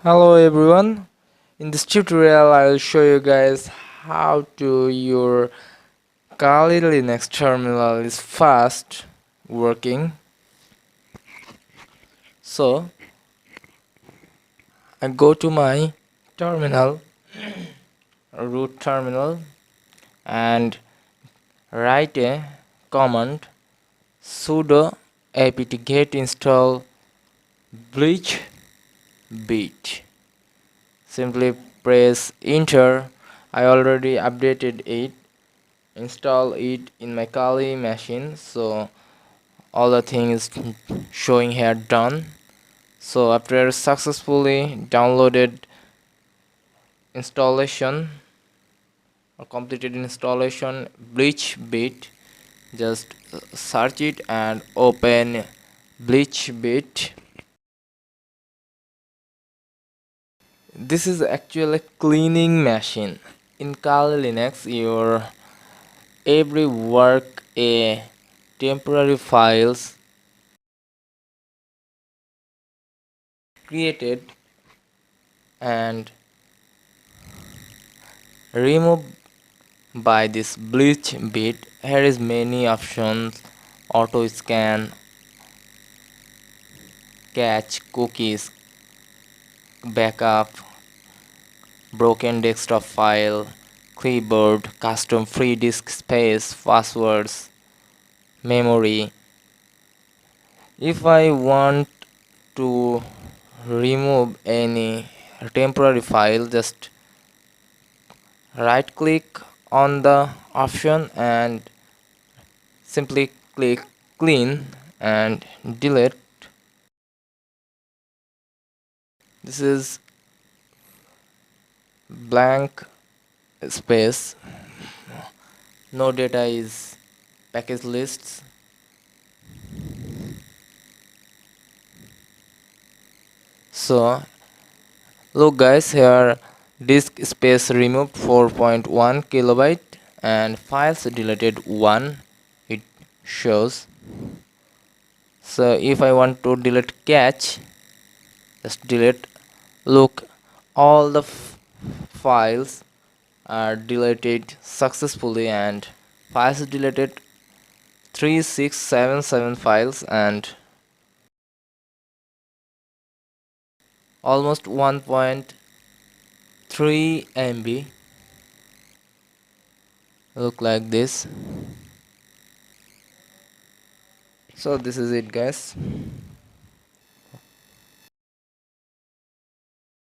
Hello everyone. In this tutorial I will show you guys how to your Kali Linux terminal is fast working. So I go to my terminal, root terminal, and write a command sudo apt get install bleach bit. Simply press enter. I already updated it, install it in my Kali machine, so all the things showing here done. So after successfully downloaded installation or completed installation bleach bit, just search it and open bleach bit. This is actually a cleaning machine. In Kali Linux your every work a temporary files created and remove by this bleach bit. Here is many options: auto scan, catch cookies, backup, broken desktop file, keyboard, custom free disk space, passwords, memory. If I want to remove any temporary file, just right click on the option and simply click clean and delete. This is blank space, no data is package lists. So look guys, here disk space removed 4.1 kilobyte and files deleted 1 it shows. So if I want to delete cache, just delete. Look, all the files are deleted successfully, and files deleted 3677 files and almost 1.3 MB. Look like this. So this is it guys.